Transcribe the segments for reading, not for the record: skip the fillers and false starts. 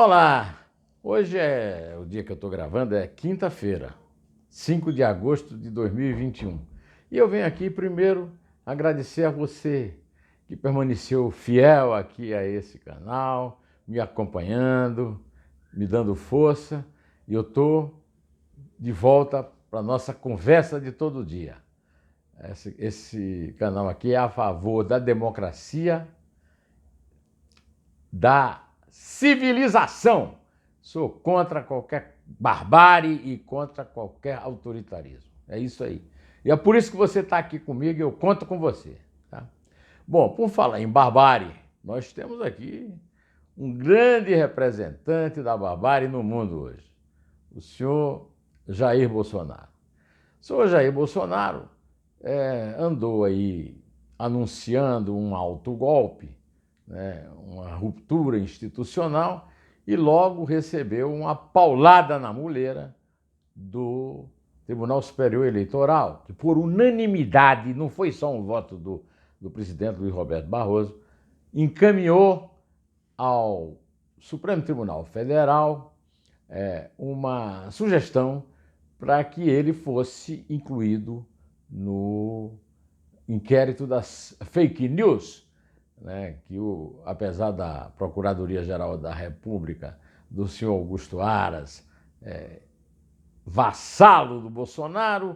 Olá! Hoje é o dia que eu estou gravando, é quinta-feira, 5 de agosto de 2021. E eu venho aqui primeiro agradecer a você que permaneceu fiel aqui a esse canal, me acompanhando, me dando força. E eu estou de volta para a nossa conversa de todo dia. Esse canal aqui é a favor da democracia, da civilização. Sou contra qualquer barbárie e contra qualquer autoritarismo. É isso aí. E é por isso que você está aqui comigo e eu conto com você. Tá? Bom, por falar em barbárie, nós temos aqui um grande representante da barbárie no mundo hoje, o senhor Jair Bolsonaro. O senhor Jair Bolsonaro andou aí anunciando um autogolpe, né, uma ruptura institucional, e logo recebeu uma paulada na muleira do Tribunal Superior Eleitoral, que por unanimidade, não foi só um voto do presidente Luiz Roberto Barroso, encaminhou ao Supremo Tribunal Federal uma sugestão para que ele fosse incluído no inquérito das fake news, né, que apesar da Procuradoria-Geral da República, do senhor Augusto Aras, vassalo do Bolsonaro,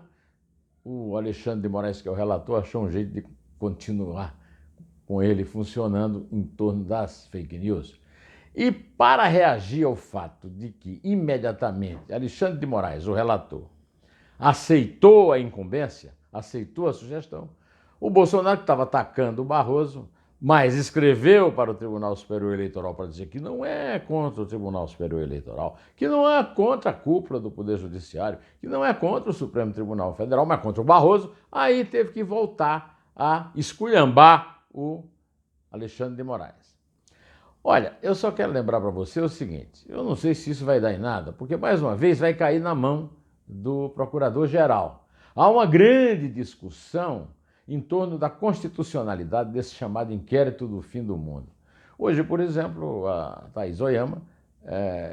o Alexandre de Moraes, que é o relator, achou um jeito de continuar com ele funcionando em torno das fake news. E para reagir ao fato de que, imediatamente, Alexandre de Moraes, o relator, aceitou a incumbência, aceitou a sugestão, o Bolsonaro, que estava atacando o Barroso, mas escreveu para o Tribunal Superior Eleitoral para dizer que não é contra o Tribunal Superior Eleitoral, que não é contra a cúpula do Poder Judiciário, que não é contra o Supremo Tribunal Federal, mas contra o Barroso. Aí teve que voltar a esculhambar o Alexandre de Moraes. Olha, eu só quero lembrar para você o seguinte, eu não sei se isso vai dar em nada, porque mais uma vez vai cair na mão do Procurador-Geral. Há uma grande discussão em torno da constitucionalidade desse chamado inquérito do fim do mundo. Hoje, por exemplo, a Thaís Oyama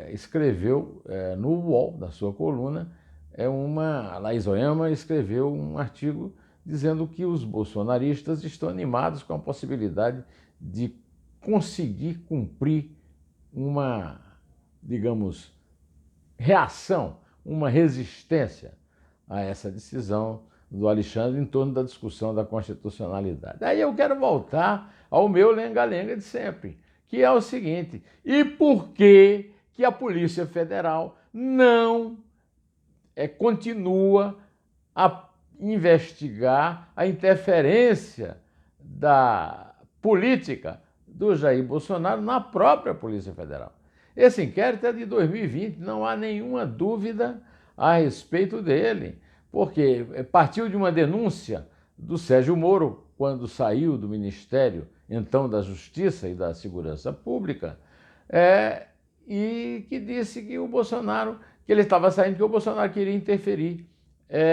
escreveu no UOL, na sua coluna, a Thaís Oyama escreveu um artigo dizendo que os bolsonaristas estão animados com a possibilidade de conseguir cumprir uma, digamos, reação, uma resistência a essa decisão do Alexandre em torno da discussão da constitucionalidade. Aí eu quero voltar ao meu lenga-lenga de sempre, que é o seguinte: e por que a Polícia Federal não continua a investigar a interferência da política do Jair Bolsonaro na própria Polícia Federal? Esse inquérito é de 2020, não há nenhuma dúvida a respeito dele, porque partiu de uma denúncia do Sérgio Moro, quando saiu do Ministério, então, da Justiça e da Segurança Pública, e que disse que o Bolsonaro, que ele estava saindo, que o Bolsonaro queria interferir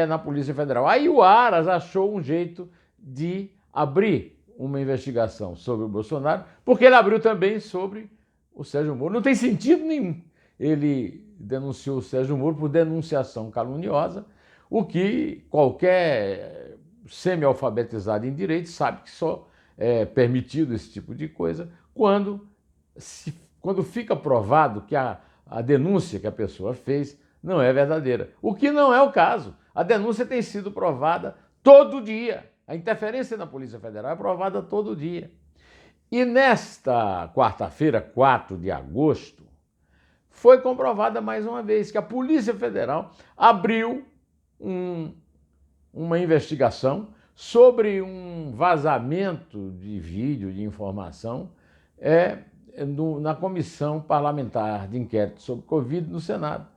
na Polícia Federal. Aí o Aras achou um jeito de abrir uma investigação sobre o Bolsonaro, porque ele abriu também sobre o Sérgio Moro. Não tem sentido nenhum. Ele denunciou o Sérgio Moro por denunciação caluniosa, o que qualquer semi-alfabetizado em direito sabe que só é permitido esse tipo de coisa quando fica provado que a denúncia que a pessoa fez não é verdadeira. O que não é o caso. A denúncia tem sido provada todo dia. A interferência na Polícia Federal é provada todo dia. E nesta quarta-feira, 4 de agosto, foi comprovada mais uma vez que a Polícia Federal abriu uma investigação sobre um vazamento de vídeo, de informação, na Comissão Parlamentar de Inquérito sobre Covid no Senado.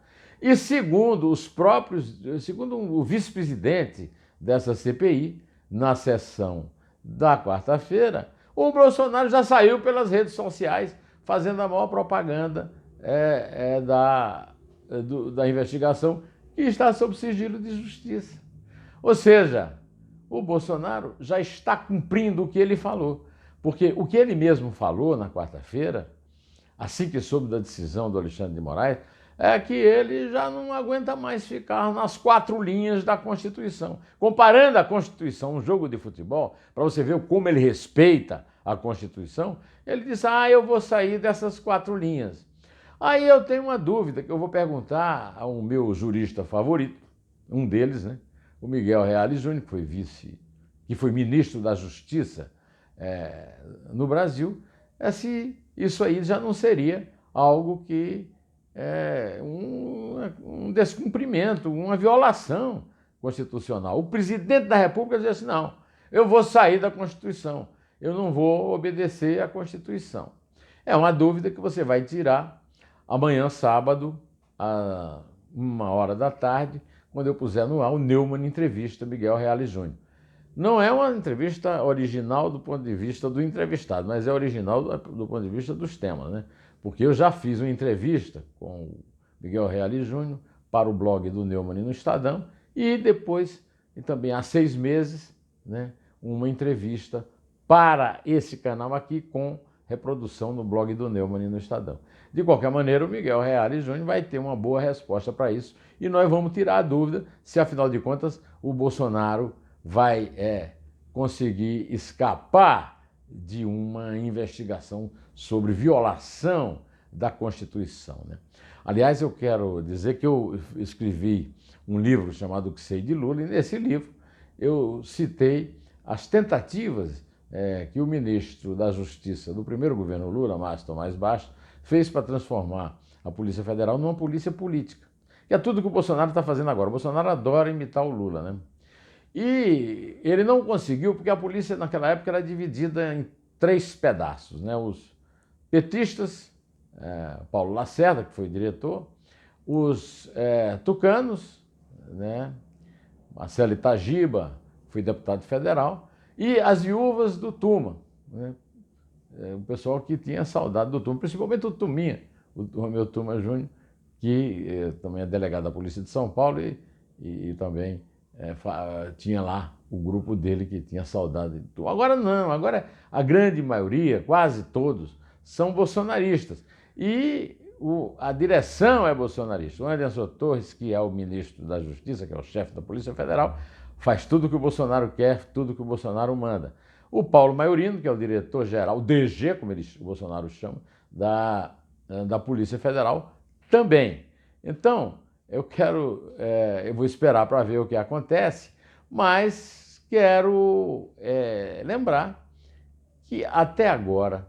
E segundo o vice-presidente dessa CPI, na sessão da quarta-feira, o Bolsonaro já saiu pelas redes sociais fazendo a maior propaganda da investigação, que está sob sigilo de justiça. Ou seja, o Bolsonaro já está cumprindo o que ele falou, porque o que ele mesmo falou na quarta-feira, assim que soube da decisão do Alexandre de Moraes, é que ele já não aguenta mais ficar nas 4 linhas da Constituição. Comparando a Constituição, um jogo de futebol, para você ver como ele respeita a Constituição, ele diz, eu vou sair dessas 4 linhas. Aí eu tenho uma dúvida que eu vou perguntar ao meu jurista favorito, um deles, né, o Miguel Reale Júnior, que foi ministro da Justiça no Brasil, se isso aí já não seria algo que um descumprimento, uma violação constitucional. O presidente da República diz assim, não, eu vou sair da Constituição, eu não vou obedecer à Constituição. É uma dúvida que você vai tirar amanhã, sábado, a 13h, quando eu puser no ar o Neumann Entrevista Miguel Reale Júnior. Não é uma entrevista original do ponto de vista do entrevistado, mas é original do ponto de vista dos temas, né? Porque eu já fiz uma entrevista com o Miguel Reale Júnior para o blog do Neumann no Estadão e depois, e também há 6 meses, né, uma entrevista para esse canal aqui com reprodução no blog do Neumann no Estadão. De qualquer maneira, o Miguel Reale Júnior vai ter uma boa resposta para isso e nós vamos tirar a dúvida se, afinal de contas, o Bolsonaro vai conseguir escapar de uma investigação sobre violação da Constituição, né? Aliás, eu quero dizer que eu escrevi um livro chamado O que Sei de Lula, e nesse livro eu citei as tentativas que o ministro da Justiça do primeiro governo Lula, Márcio Tomás Bastos, fez para transformar a Polícia Federal numa polícia política. Que é tudo que o Bolsonaro está fazendo agora. O Bolsonaro adora imitar o Lula, né? E ele não conseguiu, porque a polícia naquela época era dividida em 3 pedaços, né? Os petistas, Paulo Lacerda, que foi diretor, os tucanos, né? Marcelo Itagiba, que foi deputado federal, e as viúvas do Tuma, né? O pessoal que tinha saudade do Tuma, principalmente o Tuminha, o Romeu Tuma Júnior, que também é delegado da Polícia de São Paulo e também tinha lá o grupo dele que tinha saudade de Tuma. Agora não, agora a grande maioria, quase todos, são bolsonaristas. E a direção é bolsonarista. O Anderson Torres, que é o ministro da Justiça, que é o chefe da Polícia Federal, faz tudo o que o Bolsonaro quer, tudo o que o Bolsonaro manda. O Paulo Maiorino, que é o diretor-geral, o DG, como o Bolsonaro chama, da Polícia Federal, também. Então, eu vou esperar para ver o que acontece, mas quero lembrar que até agora,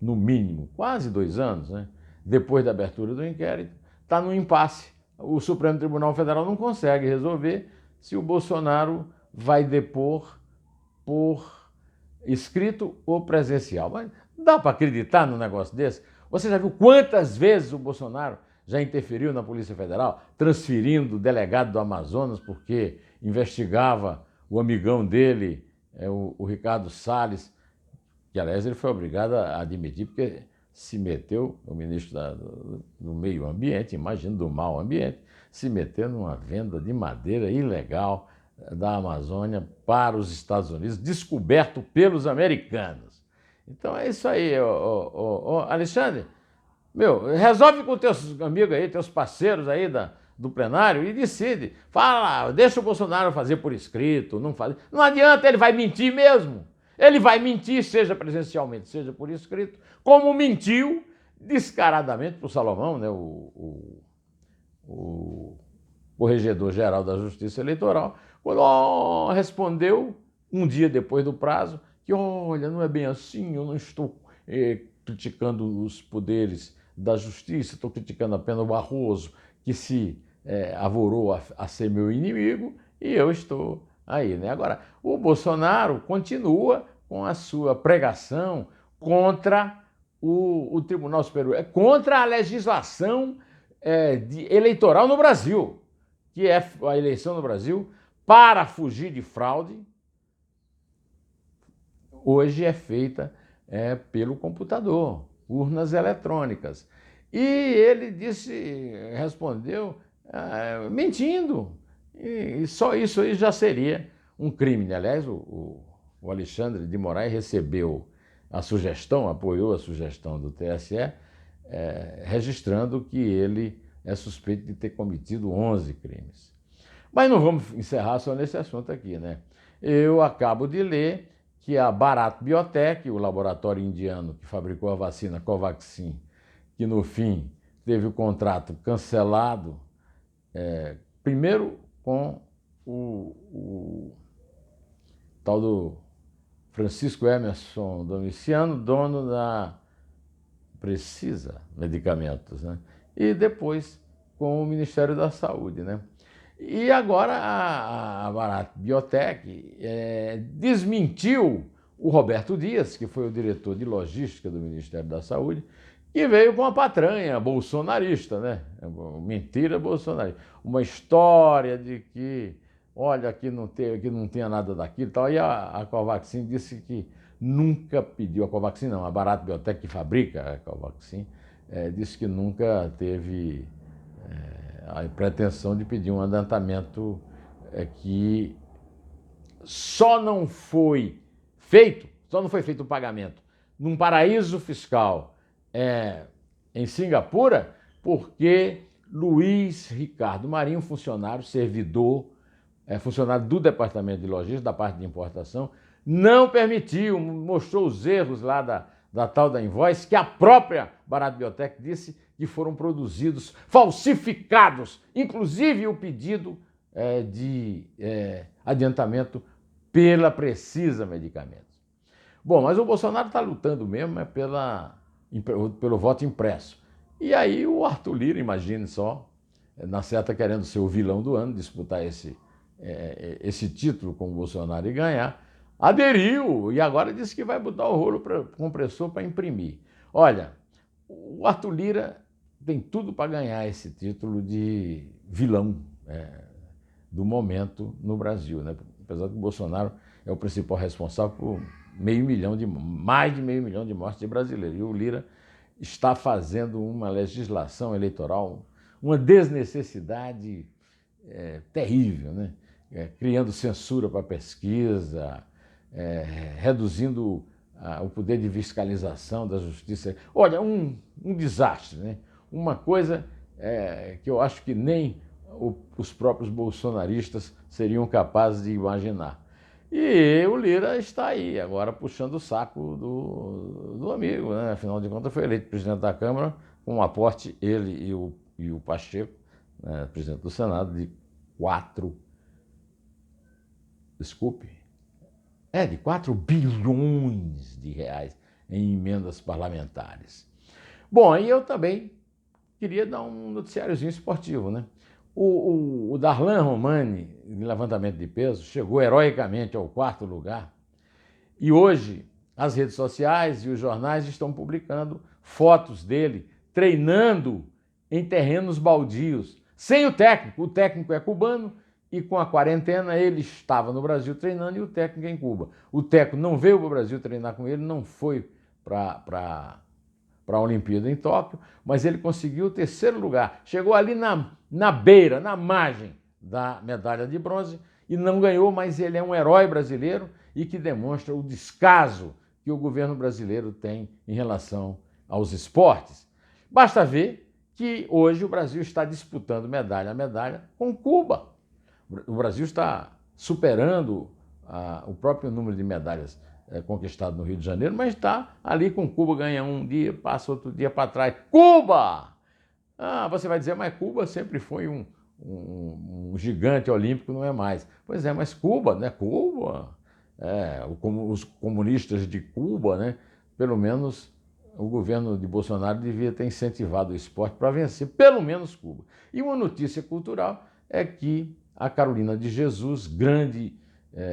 no mínimo, quase 2 anos, né, depois da abertura do inquérito, está no impasse. O Supremo Tribunal Federal não consegue resolver se o Bolsonaro vai depor por escrito ou presencial. Mas dá para acreditar num negócio desse? Você já viu quantas vezes o Bolsonaro já interferiu na Polícia Federal, transferindo o delegado do Amazonas porque investigava o amigão dele, o Ricardo Salles, que, aliás, ele foi obrigado a admitir porque se meteu, o ministro do Meio Ambiente, imagino, do Mau Ambiente, se meteu numa venda de madeira ilegal da Amazônia para os Estados Unidos, descoberto pelos americanos. Então é isso aí, Alexandre, resolve com teus amigos aí, teus parceiros aí do plenário e decide. Fala, deixa o Bolsonaro fazer por escrito, não faz. Não adianta, ele vai mentir mesmo. Ele vai mentir, seja presencialmente, seja por escrito, como mentiu descaradamente para o Salomão, né, o corregedor-geral da Justiça Eleitoral, quando respondeu, um dia depois do prazo, que, olha, não é bem assim, eu não estou criticando os poderes da Justiça, estou criticando apenas o Barroso, que se avorou a ser meu inimigo, e eu estou aí, né? Agora, o Bolsonaro continua com a sua pregação contra o Tribunal Superior, contra a legislação eleitoral no Brasil, que é a eleição no Brasil, para fugir de fraude, hoje é feita pelo computador, urnas eletrônicas. E ele respondeu mentindo. E só isso aí já seria um crime. Aliás, o Alexandre de Moraes recebeu a sugestão, apoiou a sugestão do TSE, registrando que ele é suspeito de ter cometido 11 crimes. Mas não vamos encerrar só nesse assunto aqui, né? Eu acabo de ler que a Bharat Biotech, o laboratório indiano que fabricou a vacina Covaxin, que no fim teve o contrato cancelado, primeiro com o tal do Francisco Emerson Domiciano, dono da Precisa Medicamentos, né? E depois com o Ministério da Saúde, né? E agora a Bharat Biotech desmentiu o Roberto Dias, que foi o diretor de logística do Ministério da Saúde, que veio com uma patranha bolsonarista, né? Mentira bolsonarista. Uma história de que, olha, aqui não tinha nada daquilo e tal. E a Covaxin disse que nunca pediu, a Covaxin não, a Bharat Biotech que fabrica a Covaxin, disse que nunca teve a pretensão de pedir um adiantamento que só não foi feito o pagamento num paraíso fiscal em Singapura, porque Luiz Ricardo Marinho, funcionário, servidor, funcionário do Departamento de Logística, da parte de importação, não permitiu, mostrou os erros lá da tal da invoice, que a própria Bharat Biotech disse que foram produzidos falsificados, inclusive o pedido de adiantamento pela Precisa Medicamentos. Bom, mas o Bolsonaro está lutando mesmo pelo voto impresso. E aí o Arthur Lira, imagine só, na certa querendo ser o vilão do ano, disputar esse título com o Bolsonaro e ganhar, aderiu e agora disse que vai botar o rolo compressor para imprimir. Olha, o Arthur Lira tem tudo para ganhar esse título de vilão do momento no Brasil, né? Apesar que o Bolsonaro é o principal responsável por mais de meio milhão de mortes de brasileiros. E o Lira está fazendo uma legislação eleitoral, uma desnecessidade terrível, né? Criando censura para pesquisa, reduzindo o poder de fiscalização da justiça. Olha, um desastre, né? Uma coisa que eu acho que nem os próprios bolsonaristas seriam capazes de imaginar. E o Lira está aí, agora puxando o saco do amigo, né? Afinal de contas, foi eleito presidente da Câmara com um aporte, ele e o Pacheco, né, presidente do Senado, de 4 bilhões de reais em emendas parlamentares. Bom, aí eu também queria dar um noticiáriozinho esportivo, né? O Darlan Romani, em levantamento de peso, chegou heroicamente ao 4º lugar e hoje as redes sociais e os jornais estão publicando fotos dele treinando em terrenos baldios, sem o técnico. O técnico é cubano e com a quarentena ele estava no Brasil treinando e o técnico é em Cuba. O técnico não veio para o Brasil treinar com ele, não foi para a Olimpíada em Tóquio, mas ele conseguiu o 3º lugar. Chegou ali na beira, na margem da medalha de bronze e não ganhou, mas ele é um herói brasileiro e que demonstra o descaso que o governo brasileiro tem em relação aos esportes. Basta ver que hoje o Brasil está disputando medalha a medalha com Cuba. O Brasil está superando o próprio número de medalhas conquistado no Rio de Janeiro, mas está ali com Cuba, ganha um dia, passa outro dia para trás. Cuba! Você vai dizer, mas Cuba sempre foi um gigante olímpico, não é mais. Pois é, mas Cuba, né? Cuba, os comunistas de Cuba, né? Pelo menos o governo de Bolsonaro devia ter incentivado o esporte para vencer, pelo menos Cuba. E uma notícia cultural é que a Carolina de Jesus, grande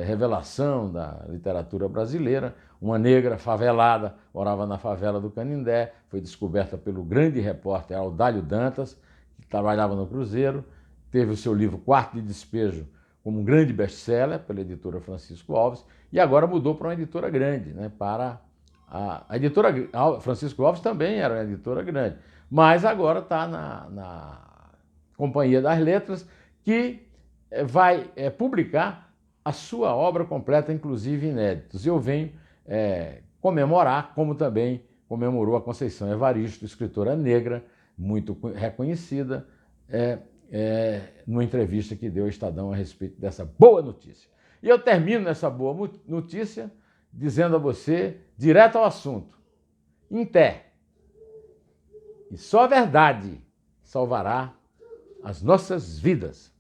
revelação da literatura brasileira, uma negra favelada, morava na favela do Canindé, foi descoberta pelo grande repórter Audálio Dantas, que trabalhava no Cruzeiro, teve o seu livro Quarto de Despejo como um grande best-seller pela editora Francisco Alves, e agora mudou para uma editora grande, né, para a editora Francisco Alves também era uma editora grande, mas agora está na Companhia das Letras, que vai publicar a sua obra completa, inclusive inéditos. Eu venho comemorar, como também comemorou a Conceição Evaristo, escritora negra, muito reconhecida, numa entrevista que deu ao Estadão a respeito dessa boa notícia. E eu termino essa boa notícia dizendo a você, direto ao assunto, em pé, e só a verdade salvará as nossas vidas.